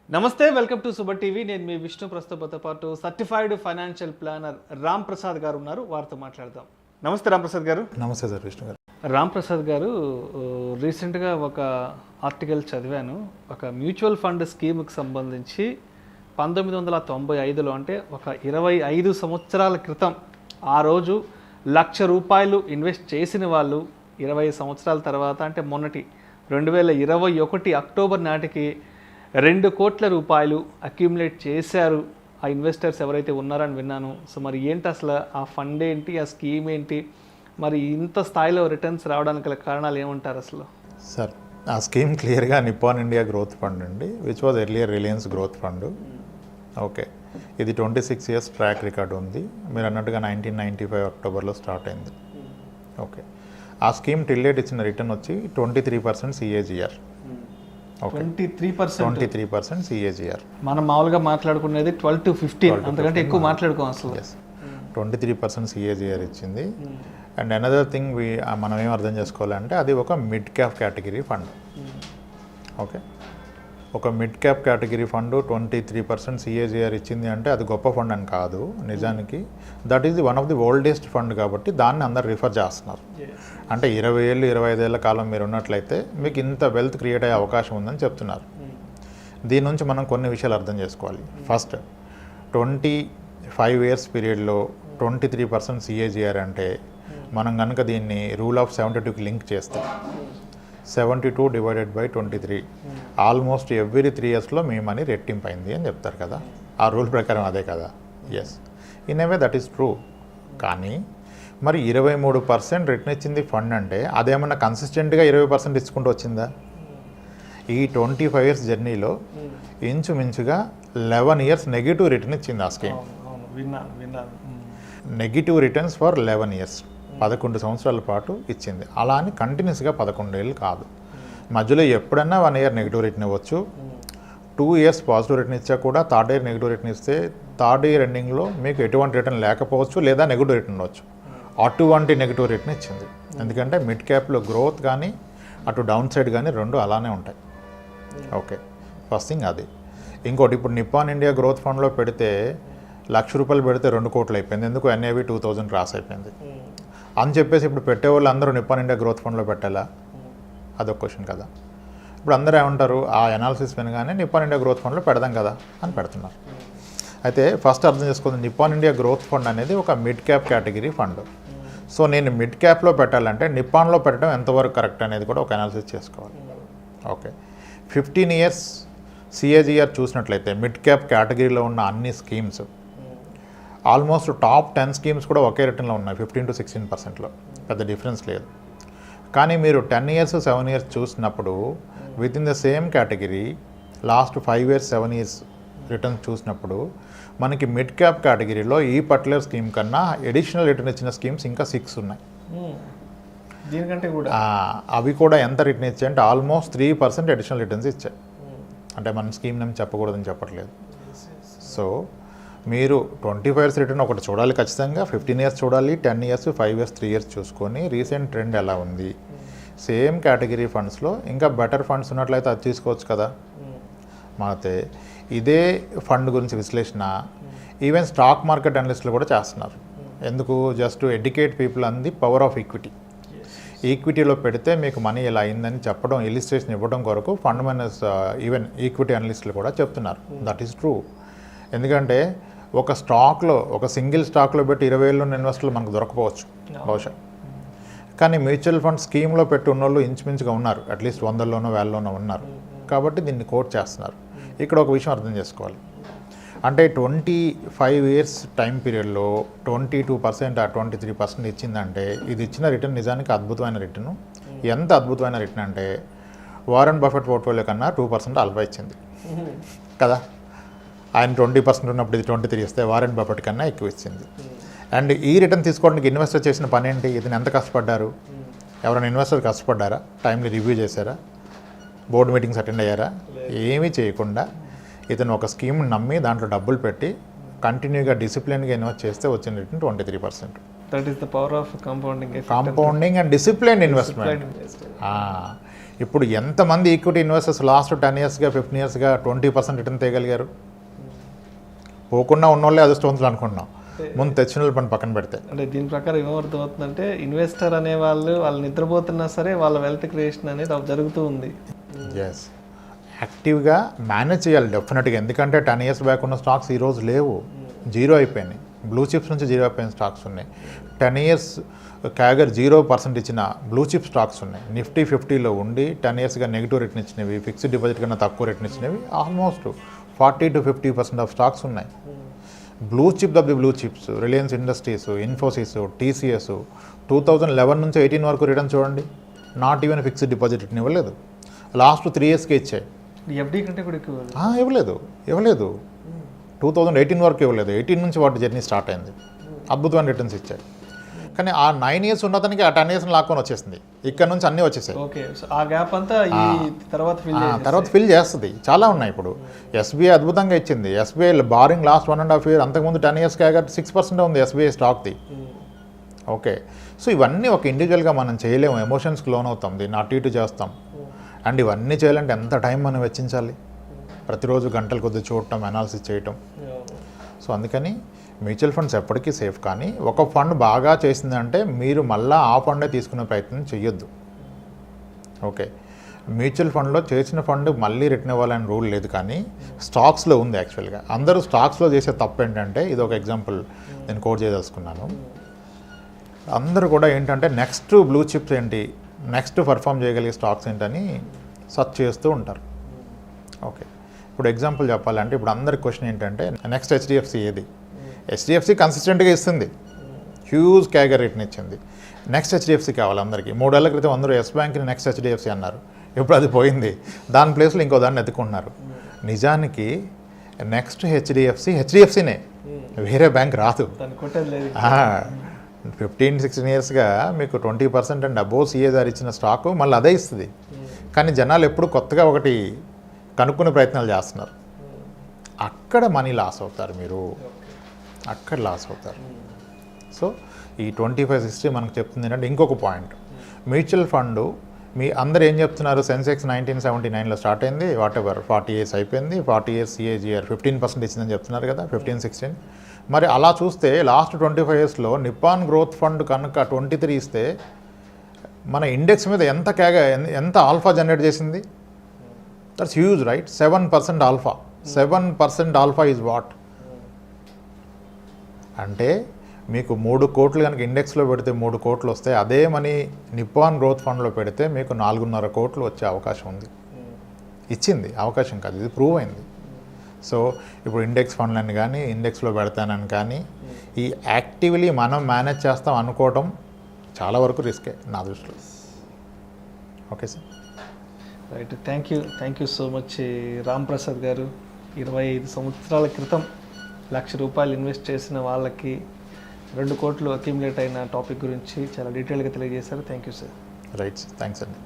నమస్తే, welcome to Suman TV. నేను మీ విష్ణు. ప్రస్తుతంతో పాటు certified financial planner Ram Prasad గారు ఉన్నారు. వారితో మాట్లాడదాం. నమస్తే రామ్ ప్రసాద్ గారు. నమస్తే సార్ విష్ణు గారు. రామ్ ప్రసాద్ గారు, రీసెంట్గా ఒక ఆర్టికల్ చదివాను. ఒక మ్యూచువల్ ఫండ్ స్కీమ్కి సంబంధించి 1995లో అంటే ఒక 25 సంవత్సరాల క్రితం ఆ రోజు ₹1,00,000 ఇన్వెస్ట్ చేసిన వాళ్ళు 20 సంవత్సరాల తర్వాత అంటే మొన్నటి 2021 అక్టోబర్ నాటికి ₹2 కోట్ల అక్యుములేట్ చేశారు ఆ ఇన్వెస్టర్స్ ఎవరైతే ఉన్నారని విన్నాను. సో మరి ఏంటి అసలు ఆ ఫండ్ ఏంటి, ఆ స్కీమ్ ఏంటి, మరి ఇంత స్థాయిలో రిటర్న్స్ రావడానికి గల కారణాలు ఏమంటారు అసలు? సార్, ఆ స్కీమ్ క్లియర్గా నిప్పాన్ ఇండియా గ్రోత్ ఫండ్ అండి, which was earlier Reliance growth fund. Okay, ఇది 26 ఇయర్స్ ట్రాక్ రికార్డు ఉంది. మీరు అన్నట్టుగా 1995 అక్టోబర్లో స్టార్ట్ అయింది. ఓకే, ఆ స్కీమ్ టిల్ డేట్ ఇచ్చిన రిటర్న్ వచ్చి 23% CAGR. 23% CAGR. మనం మామూలుగా మాట్లాడుకునేది 12 to 15, అంతకంటే ఎక్కువ మాట్లాడుకోం అసలు. 23% CAGR ఇచ్చింది. అండ్ అనదర్ థింగ్ మనం ఏం అర్థం చేసుకోవాలంటే అది ఒక mid cap category fund. Okay, ఒక mid cap category fund 23% CAGR ఇచ్చింది అంటే అది గొప్ప ఫండ్ అని కాదు. నిజానికి that is one of the oldest fund కాబట్టి దాన్ని అందరు రిఫర్ చేస్తున్నారు. అంటే 20 ఏళ్ళు 25 ఏళ్ళ కాలం మీరు ఉన్నట్లయితే మీకు ఇంత వెల్త్ క్రియేట్ అయ్యే అవకాశం ఉందని చెప్తున్నారు. దీని నుంచి మనం కొన్ని విషయాలు అర్థం చేసుకోవాలి. ఫస్ట్, 25 ఇయర్స్ పీరియడ్లో 23% CAGR అంటే మనం కనుక దీన్ని రూల్ ఆఫ్ 72కి లింక్ చేస్తే 72 డివైడెడ్ బై 23, ఆల్మోస్ట్ ఎవ్రీ 3 ఇయర్స్లో మీ మనీ రెట్టింపు అయింది అని చెప్తారు కదా. ఆ రూల్ ప్రకారం అదే కదా. Yes, in a way that is true. కానీ మరి 23% రిటర్న్ ఇచ్చింది ఫండ్ అంటే అదేమన్నా కన్సిస్టెంట్గా 20% ఇచ్చుకుంటూ వచ్చిందా? ఈ 25 ఇయర్స్ జర్నీలో ఇంచుమించుగా 11 ఇయర్స్ నెగిటివ్ రిటర్న్ ఇచ్చింది ఆ scheme. Negative returns for 11 years, 11 సంవత్సరాల పాటు ఇచ్చింది. అలా అని కంటిన్యూస్గా 11 ఏళ్ళు కాదు. మధ్యలో ఎప్పుడన్నా 1 ఇయర్ నెగిటివ్ రిటర్న్ ఇవ్వచ్చు. 2 ఇయర్స్ పాజిటివ్ రిటర్న్ ఇచ్చా కూడా థర్డ్ ఇయర్ నెగిటివ్ రిటర్న్ ఇస్తే థర్డ్ ఇయర్ ఎండింగ్లో మీకు ఎటువంటి రిటర్న్ లేకపోవచ్చు, లేదా నెగిటివ్ రిటర్న్ ఉండవచ్చు. అటువంటి నెగిటివ్ రిటర్న్ ఇచ్చింది. ఎందుకంటే మిడ్ క్యాప్లో గ్రోత్ కానీ అటు డౌన్ సైడ్ కానీ రెండు అలానే ఉంటాయి. ఓకే, ఫస్ట్ థింగ్ అది. ఇంకోటి, ఇప్పుడు నిప్పాన్ ఇండియా గ్రోత్ ఫండ్లో పెడితే ₹1,00,000 పెడితే 2 కోట్లు అయిపోయింది. ఎందుకు? NAV 2000 క్రాస్ అయిపోయింది అని చెప్పేసి ఇప్పుడు పెట్టేవాళ్ళు అందరూ నిప్పాన్ ఇండియా గ్రోత్ ఫండ్లో పెట్టాలా? అదొక క్వశ్చన్ కదా. ఇప్పుడు అందరూ ఏమంటారు, ఆ అనాలిసిస్ వినగానే నిప్పాన్ ఇండియా గ్రోత్ ఫండ్లో పెడదాం కదా అని పెడుతున్నారు. అయితే ఫస్ట్ అర్థం చేసుకోండి, నిప్పాన్ ఇండియా గ్రోత్ ఫండ్ అనేది ఒక mid cap category fund. So నేను మిడ్ క్యాప్లో పెట్టాలంటే నిప్పాన్లో పెట్టడం ఎంతవరకు కరెక్ట్ అనేది కూడా ఒక అనాలిసిస్ చేసుకోవాలి. ఓకే, 15 ఇయర్స్ CAGR చూసినట్లయితే మిడ్ క్యాప్ కేటగిరీలో ఉన్న అన్ని స్కీమ్స్ ఆల్మోస్ట్ టాప్ 10 స్కీమ్స్ కూడా ఒకే రిటర్న్లో ఉన్నాయి, 15 to 16%లో. పెద్ద డిఫరెన్స్ లేదు. కానీ మీరు 10 ఇయర్స్ 7 ఇయర్స్ చూసినప్పుడు with in the same category last 5 years 7 years returns చూసినప్పుడు మనకి మిడ్ క్యాప్ కేటగిరీలో ఈ పర్టికులర్ స్కీమ్ కన్నా ఎడిషనల్ రిటర్న్ ఇచ్చిన స్కీమ్స్ ఇంకా 6 ఉన్నాయి. దీనికంటే కూడా అవి కూడా ఎంత రిటర్న్ ఇచ్చాయి అంటే ఆల్మోస్ట్ 3% అడిషనల్ రిటర్న్స్ ఇచ్చాయి. అంటే మనం స్కీమ్ నేమ్ చెప్పకూడదని చెప్పట్లేదు. సో మీరు 25 ఇయర్స్ రిటర్న్ ఒకటి చూడాలి ఖచ్చితంగా, 15 ఇయర్స్ చూడాలి, 10 ఇయర్స్ 5 ఇయర్స్ 3 ఇయర్స్ చూసుకొని రీసెంట్ ట్రెండ్ ఎలా ఉంది, సేమ్ కేటగిరీ ఫండ్స్లో ఇంకా బెటర్ ఫండ్స్ ఉన్నట్లయితే అది తీసుకోవచ్చు కదా. మాతే ఇదే ఫండ్ గురించి విశ్లేషణ ఈవెన్ స్టాక్ మార్కెట్ అనలిస్టులు కూడా చేస్తున్నారు. ఎందుకు? Just to educate people on the power of equity. ఈక్విటీలో పెడితే మీకు మనీ ఇలా అయిందని చెప్పడం, ఇలిస్ట్రేషన్ ఇవ్వడం కొరకు ఫండ్ మేనేజర్స్ ఈవెన్ ఈక్విటీ అనలిస్టులు కూడా చెప్తున్నారు. That is true. ఎందుకంటే ఒక స్టాక్లో, ఒక సింగిల్ స్టాక్లో పెట్టి 20 ఏళ్ళు ఉన్న ఇన్వెస్టర్లు మనకు దొరకపోవచ్చు బహుశా. కానీ మ్యూచువల్ ఫండ్ స్కీమ్లో పెట్టి ఉన్నోళ్ళు ఇంచుమించుగా ఉన్నారు, అట్లీస్ట్ 100లోనో 1000లోనో ఉన్నారు. కాబట్టి దీన్ని కోట్ చేస్తున్నారు. ఇక్కడ ఒక విషయం అర్థం చేసుకోవాలి. అంటే 25 ఇయర్స్ టైం పీరియడ్లో 22% ఆ 23% ఇచ్చిందంటే ఇది ఇచ్చిన రిటర్న్ నిజానికి అద్భుతమైన రిటర్న్. ఎంత అద్భుతమైన రిటర్న్ అంటే వారెన్ బఫెట్ పోర్ట్ఫోలియో కన్నా 2% ఆల్ఫా ఇచ్చింది కదా. ఆయన 20% ఉన్నప్పుడు ఇది 23 ఇస్తే వారెన్ బఫెట్ కన్నా ఎక్కువ ఇచ్చింది. అండ్ ఈ రిటర్న్ తీసుకోవడానికి ఇన్వెస్టర్ చేసిన పని ఏంటి? ఇతను ఎంత కష్టపడ్డారు? ఎవరైనా ఇన్వెస్టర్ కష్టపడ్డారా? టైంని రివ్యూ చేశారా? బోర్డు మీటింగ్స్ అటెండ్ అయ్యారా? ఏమీ చేయకుండా ఇతను ఒక స్కీమ్ నమ్మి దాంట్లో డబ్బులు పెట్టి కంటిన్యూగా డిసిప్లిన్గా ఇన్వెస్ట్ చేస్తే వచ్చిన return 23%. That is the power of compounding and discipline investment. ఇప్పుడు ఎంతమంది ఈక్విటీ ఇన్వెస్టర్స్ లాస్ట్ 10 ఇయర్స్గా 15 ఇయర్స్గా 20% రిటర్న్ తేయగలిగారు? పోకుండా ఉన్నోళ్ళే అదృష్టవంతులు అనుకుంటున్నాం, ముందు తెచ్చిన వాళ్ళు పని పక్కన పెడితే. అంటే దీని ప్రకారం ఏమర్థం అవుతుందంటే ఇన్వెస్టర్ అనే వాళ్ళు నిద్రపోతున్నా సరే వాళ్ళ వెల్త్ క్రియేషన్ అనేది జరుగుతూ ఉంది. ఎస్, యాక్టివ్గా మేనేజ్ చేయాలి డెఫినెట్గా. ఎందుకంటే 10 ఇయర్స్ బ్యాక్ ఉన్న స్టాక్స్ ఈరోజు లేవు, జీరో అయిపోయినాయి. బ్లూ చిప్స్ నుంచి జీరో అయిపోయిన స్టాక్స్ ఉన్నాయి. 10 ఇయర్స్ క్యాగర్ 0% ఇచ్చిన బ్లూ చిప్ స్టాక్స్ ఉన్నాయి. నిఫ్టీ 50లో ఉండి 10 ఇయర్స్గా నెగిటివ్ రిటర్న్ ఇచ్చినవి, ఫిక్స్డ్ డిపాజిట్ కన్నా తక్కువ రిటర్న్ ఇచ్చినవి ఆల్మోస్ట్ 40 to 50% ఆఫ్ స్టాక్స్ ఉన్నాయి. Blue chip the blue chips, Reliance industries, Infosys, TCS 2011 నుంచి 18 వరకు రిటర్న్ చూడండి, not even fixed deposit return ఇవ్వలేదు. లాస్ట్ 3 ఇయర్స్కి ఇచ్చాయి. ఎఫ్డీ కంటే కూడా ఎక్కువ ఇవ్వలేదు 2018 వరకు ఇవ్వలేదు. 18 నుంచి వాటి జర్నీ స్టార్ట్ అయింది, అద్భుతమైన రిటర్న్స్ ఇచ్చాయి. కానీ ఆ 9 ఇయర్స్ ఉన్నతనికి ఆ 10 ఇయర్స్ లాక్కొని వచ్చేసింది. ఇక్కడ నుంచి అన్నీ వచ్చేసాయి. ఓకే, ఆ గ్యాప్ అంతా ఈ తర్వాత ఫిల్ చేస్తుంది. చాలా ఉన్నాయి. ఇప్పుడు ఎస్బీఐ అద్భుతంగా ఇచ్చింది. ఎస్బీఐ బారింగ్ లాస్ట్ 1.5 year, అంతకుముందు 10 ఇయర్స్ క్యాగర్ 6% ఉంది ఎస్బీఐ స్టాక్ది. ఓకే, సో ఇవన్నీ ఒక ఇండివిజువల్గా మనం చేయలేము, ఎమోషన్స్కి లోన్ అవుతాం, దీన్ని అటు ఇటు చేస్తాం. అండ్ ఇవన్నీ చేయాలంటే ఎంత టైం మనం వెచ్చించాలి? ప్రతిరోజు గంటల కొద్ది చూడటం, అనాలిసిస్ చేయటం. సో అందుకని మ్యూచువల్ ఫండ్స్ ఎప్పటికీ సేఫ్. కానీ ఒక ఫండ్ బాగా చేసిందంటే మీరు మళ్ళీ ఆ ఫండే తీసుకునే ప్రయత్నం చేయొద్దు. ఓకే, మ్యూచువల్ ఫండ్లో చేసిన ఫండ్ మళ్ళీ రిటర్న్ ఇవ్వాలని రూల్ లేదు, కానీ స్టాక్స్లో ఉంది. యాక్చువల్గా అందరూ స్టాక్స్లో చేసే తప్పు ఏంటంటే, ఇది ఒక ఎగ్జాంపుల్ నేను కోట్ చేయదలుచుకున్నాను. అందరూ కూడా ఏంటంటే నెక్స్ట్ బ్లూ చిప్స్ ఏంటి, నెక్స్ట్ పర్ఫామ్ చేయగలిగే స్టాక్స్ ఏంటని సర్చ్ చేస్తూ ఉంటారు. ఓకే, ఇప్పుడు ఎగ్జాంపుల్ చెప్పాలంటే ఇప్పుడు అందరి క్వశ్చన్ ఏంటంటే నెక్స్ట్ హెచ్డిఎఫ్సి ఏది? హెచ్డిఎఫ్సి కన్సిస్టెంట్గా ఇస్తుంది, హ్యూజ్ క్యాగర్ రిటర్న్ ఇచ్చింది. నెక్స్ట్ హెచ్డిఎఫ్సి కావాలి అందరికీ. 3 ఏళ్ల క్రితం అందరూ ఎస్ బ్యాంక్ని నెక్స్ట్ హెచ్డిఎఫ్సి అన్నారు, ఇప్పుడు అది పోయింది, దాని ప్లేస్లో ఇంకో దాన్ని ఎత్తుకుంటున్నారు. నిజానికి నెక్స్ట్ హెచ్డిఎఫ్సినే, వేరే బ్యాంక్ రాదు. 15-16 ఇయర్స్గా మీకు 20% అండ్ అబోవ్ సిఏఆర్ ఇచ్చిన స్టాకు మళ్ళీ అదే ఇస్తుంది. కానీ జనాలు ఎప్పుడు కొత్తగా ఒకటి కనుక్కునే ప్రయత్నాలు చేస్తున్నారు, అక్కడ మనీ లాస్ అవుతారు, మీరు అక్కడ లాస్ అవుతారు. సో ఈ 25-60 మనకు చెప్తుంది ఏంటంటే ఇంకొక పాయింట్, మ్యూచువల్ ఫండ్ మీ అందరు ఏం చెప్తున్నారు, సెన్సెక్స్ 1979లో స్టార్ట్ అయింది, వాట్ ఎవర్ 40 ఇయర్స్ అయిపోయింది, 40 ఇయర్స్ సిఏజిఆర్ 15% ఇచ్చిందని చెప్తున్నారు కదా, 15-16. మరి అలా చూస్తే లాస్ట్ 25 ఇయర్స్లో నిప్పాన్ గ్రోత్ ఫండ్ కనుక 23 ఇస్తే మన ఇండెక్స్ మీద ఎంత ఆల్ఫా జనరేట్ చేసింది? That's huge, right? 7% alpha. 7% alpha is what? అంటే మీకు 3 కోట్లు కనుక ఇండెక్స్లో పెడితే 3 కోట్లు వస్తాయి. అదే మనీ నిప్పాన్ గ్రోత్ ఫండ్లో పెడితే మీకు 4.5 కోట్లు వచ్చే అవకాశం ఉంది. ఇచ్చింది అవకాశం కాదు, ఇది ప్రూవ్ అయింది. సో ఇప్పుడు ఇండెక్స్ ఫండ్లని కానీ ఇండెక్స్లో పెడతానని కానీ ఈ యాక్టివ్లీ మనం మేనేజ్ చేస్తాం అనుకోవటం చాలా వరకు రిస్కే నా దృష్టిలో. Okay sir, right. Thank you so much Ram Prasad గారు. 25 సంవత్సరాల క్రితం ₹1,00,000 ఇన్వెస్ట్ చేసిన వాళ్ళకి 2 కోట్లు అక్యుములేట్ అయిన టాపిక్ గురించి చాలా డీటెయిల్గా తెలియజేశారు. Thank you sir. Right, thanks అండి.